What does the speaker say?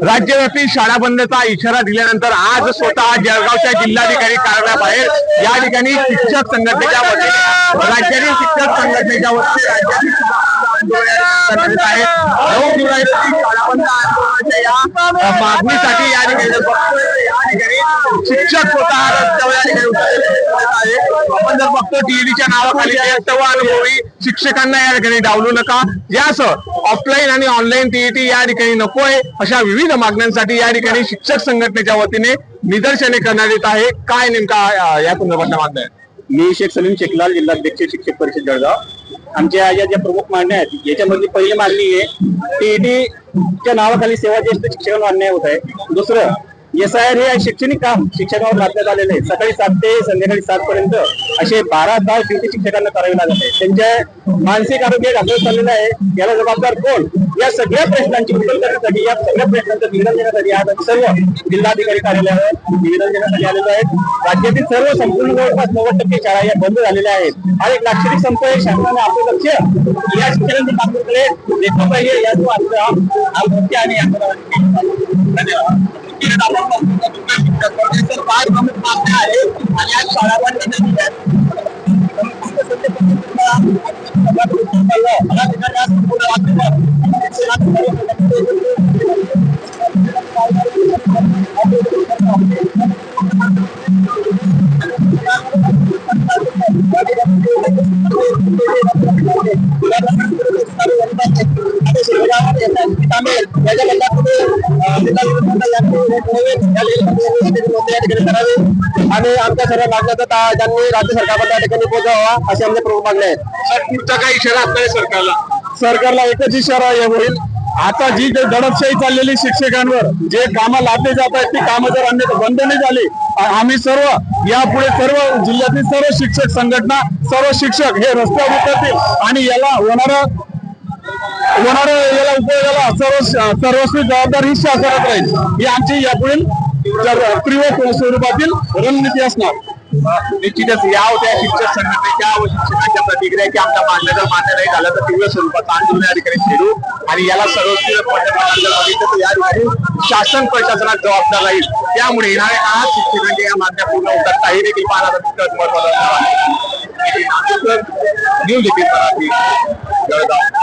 राज्यव्यापी शाळा बंदचा इशारा दिल्यानंतर आज स्वतः जळगावच्या जिल्हाधिकारी कार्यालयाबाहेर या ठिकाणी शिक्षक संघटनेच्या वतीने राज्यातील शिक्षक संघटनेच्या वतीने शाळा बंद आंदोलनाच्या या मागणीसाठी या ठिकाणी शिक्षक स्वतः रस्त्यावर आपण जर बघतो टीईडीच्या नावाखाली अनुभवी शिक्षकांना या ठिकाणी डावलू नका, यासह ऑफलाईन आणि ऑनलाईन टीईटी या ठिकाणी नकोय अशा विविध मागण्यांसाठी या ठिकाणी शिक्षक संघटनेच्या वतीने निदर्शने करण्यात येत आहे। काय नेमका या संदर्भातल्या मागण्या आहेत? मी शेख सलीम शेखलाल, जिल्हाध्यक्ष शिक्षक परिषद जळगाव। आमच्या या ज्या प्रमुख मागण्या आहेत याच्यामधली पहिली मागणी आहे टीईटीच्या नावाखाली सेवा ज्येष्ठ शिक्षकांवर अन्याय होत आहे। दुसरं SIR हे शैक्षणिक काम शिक्षकांवर लादण्यात आलेले आहे। सकाळी 7 ते संध्याकाळी 7 पर्यंत असे 12 तास ड्युटी शिक्षकांना करावी लागत आहे। त्यांच्या मानसिक आरोग्य ढासळत चाललेलं आहे, याला जबाबदार कोण? या सगळ्या प्रश्नांची उत्तर करण्यासाठी, या सगळ्या प्रश्नांचं निवेदन देण्यासाठी आज सर्व जिल्हाधिकारी कार्यालयावर निवेदन देण्यासाठी आलेलो आहे। राज्यातील सर्व संपूर्ण जवळपास 90% शाळा या बंद झालेल्या आहेत आणि एक लाक्षणिक संप आहे। शासनाने आपलं लक्ष या शिक्षकांच्या मागणीकडे घेतलं पाहिजे, याच हा मुख्य आणि धन्यवाद। फार प्रमुख मागण्या आहेत आणि आज शाळा बंद आणि आमच्या सर्व मागण्या त्यांनी राज्य सरकारला त्या ठिकाणी पोहोचवावा अशी आमच्या प्रमुख मागण्या आहेत। पुढचा काय इशारा आपल्या सरकारला एकच इशारा होईल, आता जी दडपशाही चाललेली शिक्षकांवर जे कामं लादले जात आहेत ती कामं जर अन्यथा बंद नाही झाली, आम्ही सर्व यापुढे सर्व जिल्ह्यातील सर्व शिक्षक संघटना, सर्व शिक्षक हे रस्त्यावर उतरतील आणि याला होणारा उपयोगाला सर्वस्वी जबाबदार ही शासनात राहील। ही आमची यापुढील तीव्र स्वरूपातील रणनीती असणार। निश्चितच या होत्या शिक्षक संघटनेच्या व शिक्षकांच्या प्रतिक्रिया की आमच्या मागण्या जर मान्य नाही झालं तर तीव्र स्वरूपात आंदोलन या ठिकाणी छेडू आणि याला सर्वस्वी या ठिकाणी शासन प्रशासनात जबाबदार राहील। त्यामुळे येणाऱ्या काळात शिक्षकांच्या या मागण्या पूर्ण होतात काही देखील पाहण्याचा महत्वाचा न्यूज लिपिक मराठी जळगाव।